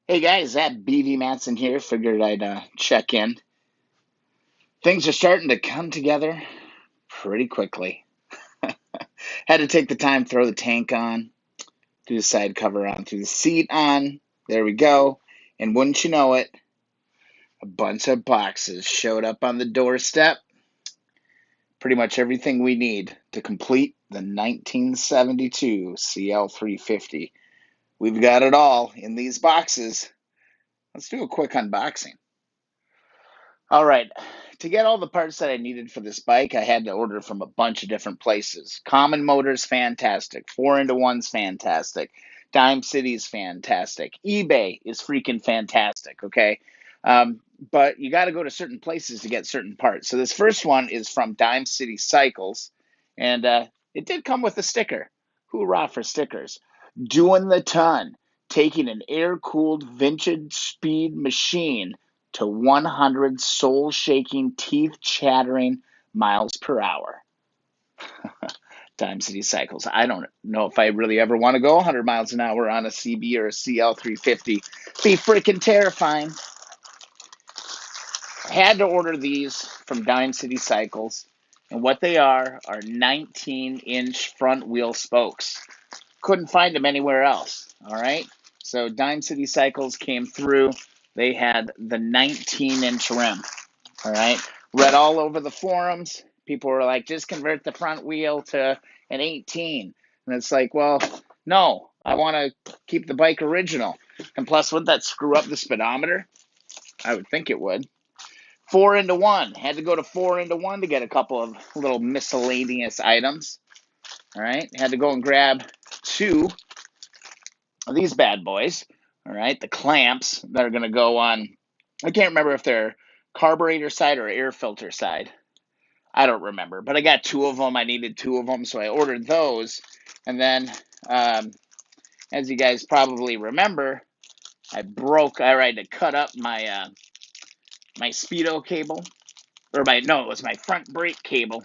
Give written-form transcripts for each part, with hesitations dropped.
Hey guys, that BV Matson here. Figured I'd check in. Things are starting to come together pretty quickly. Had to take the time, throw the tank on, do the side cover on, through the seat on. There we go. And wouldn't you know it, a bunch of boxes showed up on the doorstep. Pretty much everything we need to complete the 1972 CL350. We've got it all in these boxes. Let's do a quick unboxing. All right. To get all the parts that I needed for this bike, I had to order from a bunch of different places. Common Motors, fantastic. 4-into-1's fantastic. Dime City's fantastic. eBay is freaking fantastic, okay? But you got to go to certain places to get certain parts. So this first one is from Dime City Cycles, and it did come with a sticker. Hoorah for stickers. Doing the ton. Taking an air-cooled vintage speed machine to 100 soul-shaking, teeth-chattering miles per hour. Dime City Cycles. I don't know if I really ever want to go 100 miles an hour on a CB or a CL350. Be freaking terrifying. I had to order these from Dime City Cycles, and what they are 19-inch front wheel spokes. Couldn't find them anywhere else, all right? So Dime City Cycles came through. They had the 19-inch rim. All right. Read all over the forums. People were like, just convert the front wheel to an 18. And it's like, well, no, I want to keep the bike original. And plus, wouldn't that screw up the speedometer? I would think it would. 4-into-1. Had to go to 4-into-1 to get a couple of little miscellaneous items. All right. Had to go and grab two of these bad boys. All right. The clamps that are going to go on. I can't remember if they're carburetor side or air filter side. I don't remember, but I got two of them. I needed two of them, so I ordered those. And then, as you guys probably remember, I had to cut up my my speedo cable, it was my front brake cable.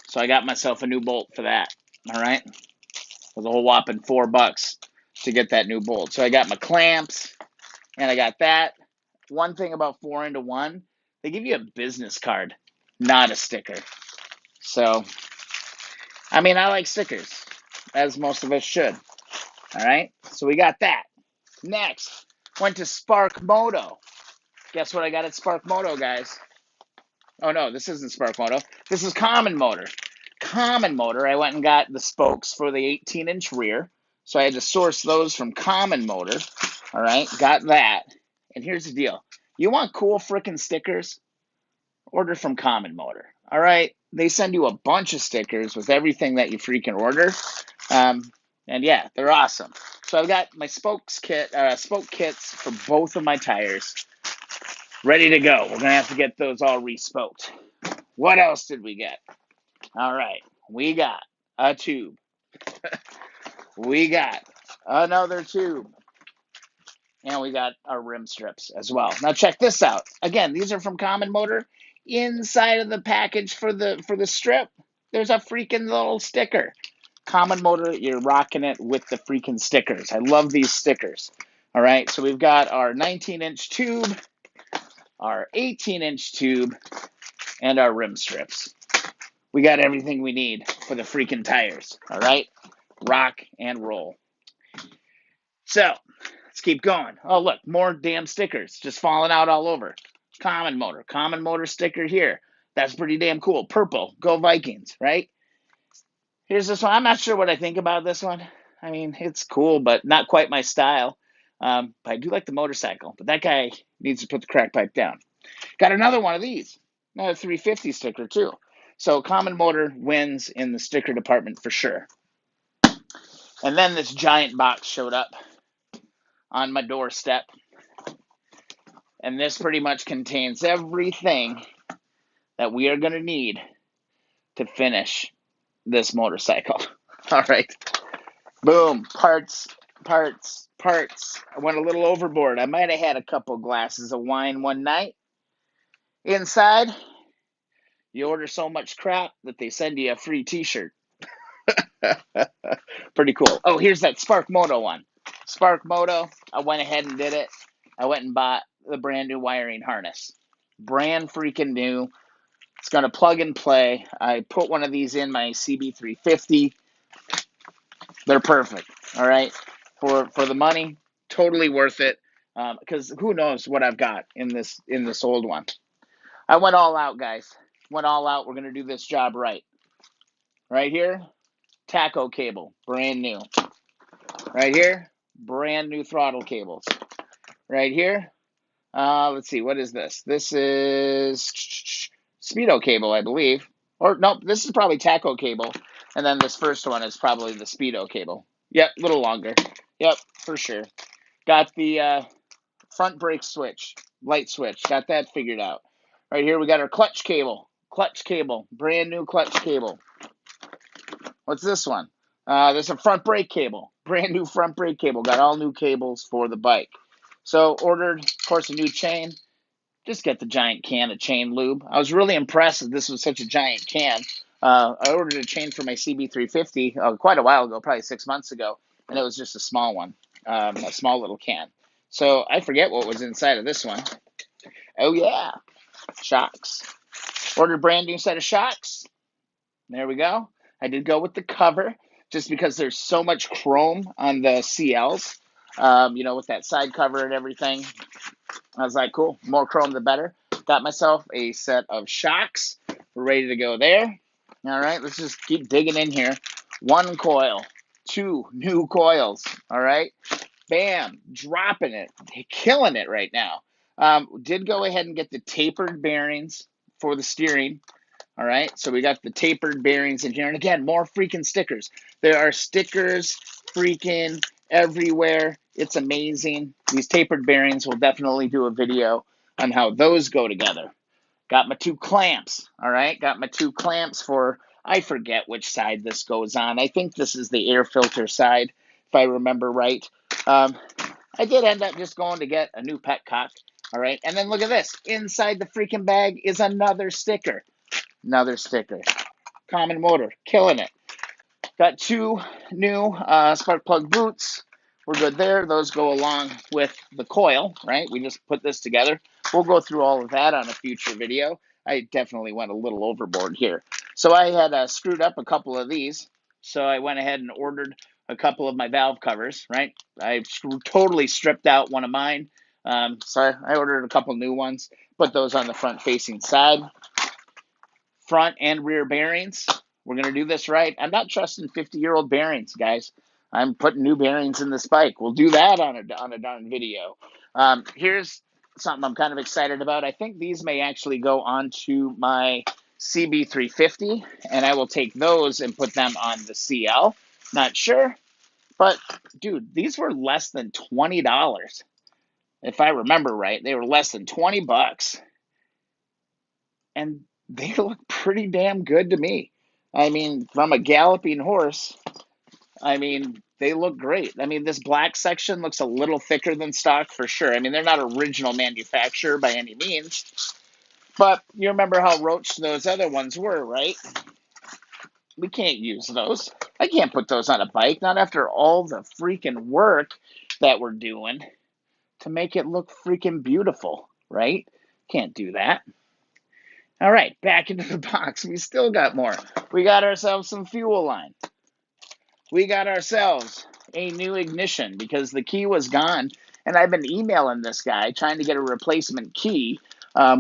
So I got myself a new bolt for that. All right, it was a whole whopping $4 to get that new bolt. So I got my clamps, and I got that. One thing about 4-into-1, they give you a business card, not a sticker. So, I mean, I like stickers, as most of us should. All right, so we got that. Next, went to Sparck Moto. Guess what I got at Sparck Moto, guys? Oh, no, this isn't Sparck Moto. This is Common Motor. Common Motor, I went and got the spokes for the 18-inch rear. So I had to source those from Common Motor. All right, got that. And here's the deal. You want cool freaking stickers? Order from Common Motor. All right, they send you a bunch of stickers with everything that you freaking order. And yeah, they're awesome. So I've got my spoke kits for both of my tires ready to go. We're gonna have to get those all respoked. What else did we get? All right, we got a tube. We got another tube. And we got our rim strips as well. Now check this out. Again, these are from Common Motor. Inside of the package for the strip, there's a freaking little sticker. Common Motor, you're rocking it with the freaking stickers. I love these stickers. All right, so we've got our 19-inch tube, our 18-inch tube, and our rim strips. We got everything we need for the freaking tires. All right, rock and roll. So let's keep going. Oh, look, more damn stickers just falling out all over. Common Motor sticker here. That's pretty damn cool. Purple, go Vikings, right? Here's this one. I'm not sure what I think about this one. I mean, it's cool, but not quite my style. But I do like the motorcycle. But that guy needs to put the crack pipe down. Got another one of these. Another 350 sticker, too. So Common Motor wins in the sticker department for sure. And then this giant box showed up on my doorstep. And this pretty much contains everything that we are going to need to finish this motorcycle. All right. Boom. Parts. I went a little overboard. I might have had a couple glasses of wine one night. Inside, you order so much crap that they send you a free t-shirt. Pretty cool. Oh, here's that Sparck Moto one. Sparck Moto, I went ahead and did it. I went and bought the brand new wiring harness. Brand freaking new. It's going to plug and play. I put one of these in my CB350. They're perfect. All right. For the money, totally worth it. Because who knows what I've got in this old one. I went all out, guys. Went all out. We're going to do this job right. Right here, taco cable, brand new. Right here, brand new throttle cables. Right here, let's see, what is this? This is Speedo cable, I believe. Or, nope, this is probably taco cable. And then this first one is probably the Speedo cable. Yep, a little longer. Yep, for sure. Got the front brake switch, light switch. Got that figured out. Right here, we got our clutch cable. Clutch cable, brand new clutch cable. What's this one? There's a front brake cable, brand new front brake cable. Got all new cables for the bike. So ordered, of course, a new chain. Just get the giant can of chain lube. I was really impressed that this was such a giant can. I ordered a chain for my CB350 quite a while ago, probably 6 months ago, and it was just a small one, a small little can. So I forget what was inside of this one. Oh yeah, shocks. Ordered a brand new set of shocks. There we go. I did go with the cover just because there's so much chrome on the CLs, with that side cover and everything. I was like, cool, more chrome the better. Got myself a set of shocks. We're ready to go there. All right, let's just keep digging in here. One coil, two new coils. All right, bam, dropping it, killing it right now. Did go ahead and get the tapered bearings for the steering. All right, so we got the tapered bearings in here. And again, more freaking stickers. There are stickers freaking everywhere. It's amazing. These tapered bearings, will definitely do a video on how those go together. Got my two clamps, all right? Got my two clamps for, I forget which side this goes on. I think this is the air filter side, if I remember right. I did end up just going to get a new petcock, all right? And then look at this. Inside the freaking bag is another sticker. Another sticker. Common motor, killing it. Got two new spark plug boots. We're good there. Those go along with the coil, right? We just put this together. We'll go through all of that on a future video. I definitely went a little overboard here. So I had screwed up a couple of these. So I went ahead and ordered a couple of my valve covers, right? I totally stripped out one of mine. So I ordered a couple new ones. Put those on the front facing side. Front and rear bearings. We're going to do this right. I'm not trusting 50-year-old bearings, guys. I'm putting new bearings in this bike. We'll do that on a darn video. Here's something I'm kind of excited about. I think these may actually go onto my CB350, and I will take those and put them on the CL. Not sure, but dude, these were less than $20. If I remember right, they were less than 20 bucks. And they look pretty damn good to me. I mean, from a galloping horse, I mean, they look great. I mean, this black section looks a little thicker than stock for sure. I mean, they're not original manufacturer by any means, but you remember how roached those other ones were, right? We can't use those. I can't put those on a bike, not after all the freaking work that we're doing to make it look freaking beautiful, right? Can't do that. All right, back into the box. We still got more. We got ourselves some fuel line. We got ourselves a new ignition because the key was gone. And I've been emailing this guy trying to get a replacement key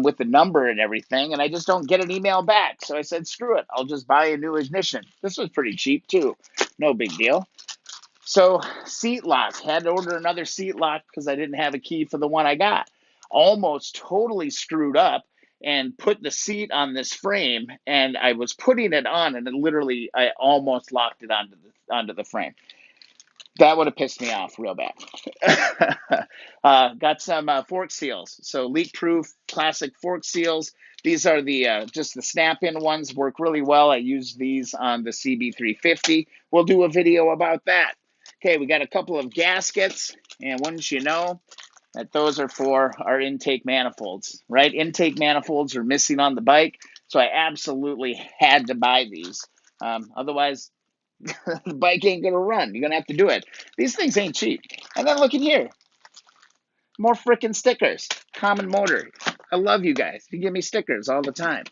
with the number and everything. And I just don't get an email back. So I said, screw it. I'll just buy a new ignition. This was pretty cheap too. No big deal. So seat lock. Had to order another seat lock because I didn't have a key for the one I got. Almost totally screwed up and put the seat on this frame, and I was putting it on, and literally I almost locked it onto the frame. That would have pissed me off real bad. Got some fork seals. So leak-proof classic fork seals. These are the just the snap-in ones. Work really well. I used these on the CB350. We'll do a video about that. Okay, we got a couple of gaskets, and wouldn't you know that those are for our intake manifolds, right? Intake manifolds are missing on the bike, so I absolutely had to buy these. Otherwise, the bike ain't going to run. You're going to have to do it. These things ain't cheap. And then look at here, more freaking stickers. Common Motor. I love you guys. You give me stickers all the time.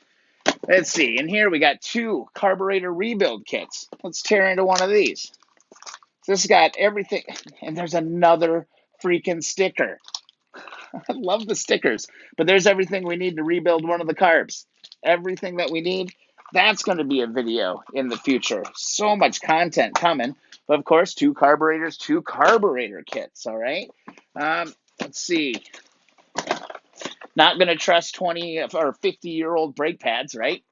Let's see. In here we got 2 carburetor rebuild kits. Let's tear into one of these. This got everything, and there's another freaking sticker. I love the stickers, but there's everything we need to rebuild one of the carbs. Everything that we need. That's going to be a video in the future. So much content coming. But of course, 2 carburetors, 2 carburetor kits. All right. Let's see. Not going to trust 20 or 50-year-old brake pads, right?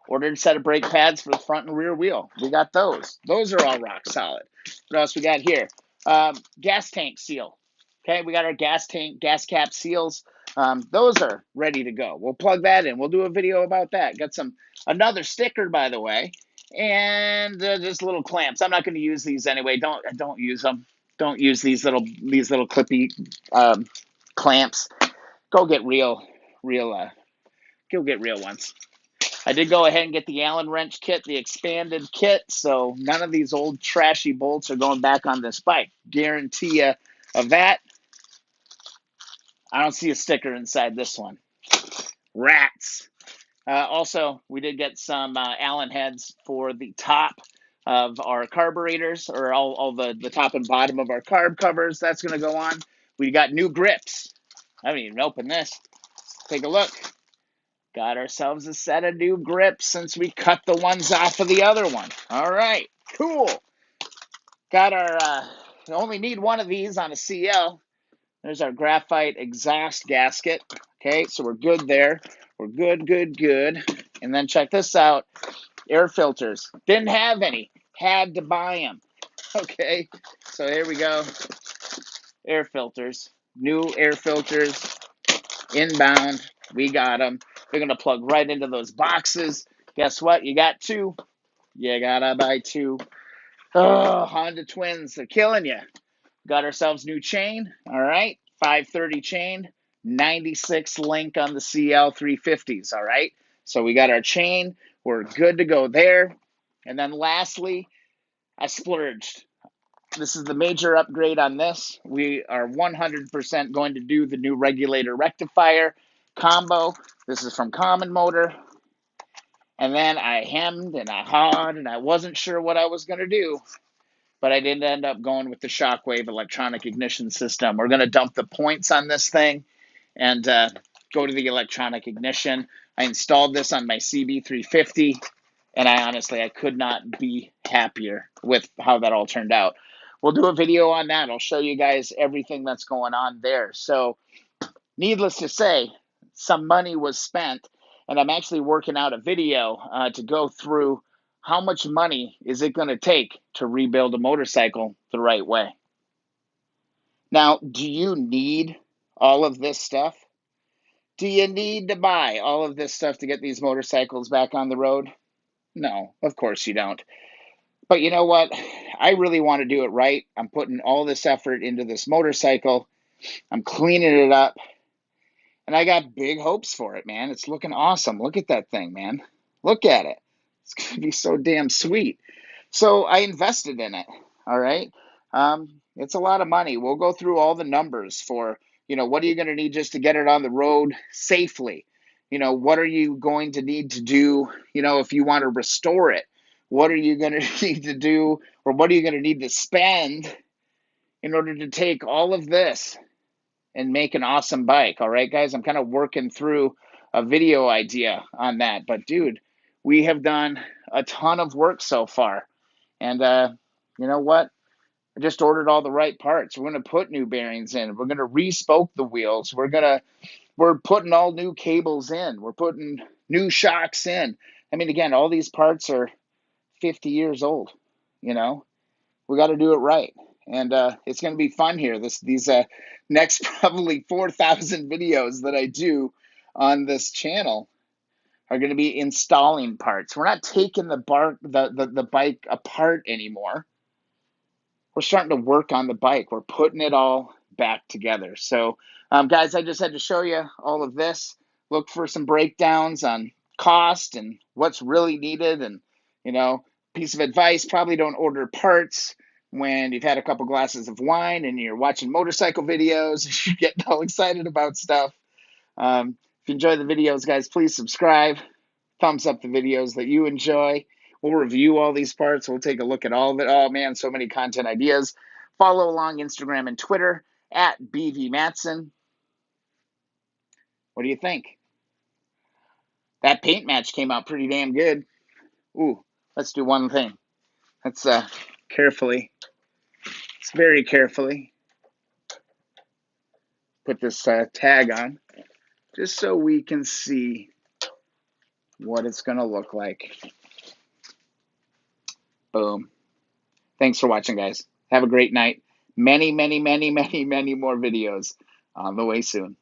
Ordered a set of brake pads for the front and rear wheel. We got those. Those are all rock solid. What else we got here? Gas tank seal. Okay, we got our gas tank, gas cap seals. Those are ready to go. We'll plug that in. We'll do a video about that. Got another sticker, by the way, and just little clamps. I'm not going to use these anyway. Don't use them. Don't use these little clippy clamps. Go get real. Go get real ones. I did go ahead and get the Allen wrench kit, the expanded kit, so none of these old trashy bolts are going back on this bike. Guarantee you of that. I don't see a sticker inside this one. Rats. Also, we did get some Allen heads for the top of our carburetors, or all the top and bottom of our carb covers. That's going to go on. We got new grips. I haven't even opened this. Take a look. Got ourselves a set of new grips since we cut the ones off of the other one. All right, cool. Got our, only need one of these on a CL. There's our graphite exhaust gasket. Okay, so we're good there. We're good. And then check this out. Air filters. Didn't have any. Had to buy them. Okay, so here we go. Air filters. New air filters. Inbound. We got them. They're going to plug right into those boxes. Guess what? You got 2. You got to buy 2. Oh, Honda twins. They're killing you. Got ourselves new chain. All right. 530 chain. 96 link on the CL350s. All right. So we got our chain. We're good to go there. And then lastly, I splurged. This is the major upgrade on this. We are 100% going to do the new regulator rectifier combo. This is from Common Motor. And then I hemmed and I hawed and I wasn't sure what I was going to do. But I did end up going with the Shockwave electronic ignition system. We're going to dump the points on this thing and go to the electronic ignition. I installed this on my CB350. And I could not be happier with how that all turned out. We'll do a video on that. I'll show you guys everything that's going on there. So needless to say, some money was spent, and I'm actually working out a video to go through how much money is it going to take to rebuild a motorcycle the right way. Now, do you need all of this stuff? Do you need to buy all of this stuff to get these motorcycles back on the road? No, of course you don't. But you know what? I really want to do it right. I'm putting all this effort into this motorcycle. I'm cleaning it up. And I got big hopes for it, man. It's looking awesome. Look at that thing, man. Look at it. It's going to be so damn sweet. So I invested in it, all right? It's a lot of money. We'll go through all the numbers for, what are you going to need just to get it on the road safely? What are you going to need to do, if you want to restore it? What are you going to need to do, or what are you going to need to spend in order to take all of this and make an awesome bike? All right, guys, I'm kind of working through a video idea on that. But, dude, we have done a ton of work so far. And you know what? I just ordered all the right parts. We're going to put new bearings in. We're going to re-spoke the wheels. We're putting all new cables in. We're putting new shocks in. I mean, again, all these parts are 50 years old. We got to do it right. And it's going to be fun here. These next probably 4,000 videos that I do on this channel are going to be installing parts. We're not taking the bike apart anymore. We're starting to work on the bike. We're putting it all back together. So, guys, I just had to show you all of this. Look for some breakdowns on cost and what's really needed. And, piece of advice, probably don't order parts when you've had a couple glasses of wine and you're watching motorcycle videos, you're getting all excited about stuff. If you enjoy the videos, guys, please subscribe. Thumbs up the videos that you enjoy. We'll review all these parts. We'll take a look at all of it. Oh, man, so many content ideas. Follow along Instagram and Twitter at BV Matson. What do you think? That paint match came out pretty damn good. Ooh, let's do one thing. Let's very carefully put this tag on just so we can see what it's going to look like. Boom. Thanks for watching, guys. Have a great night. Many, many, many, many, many more videos on the way soon.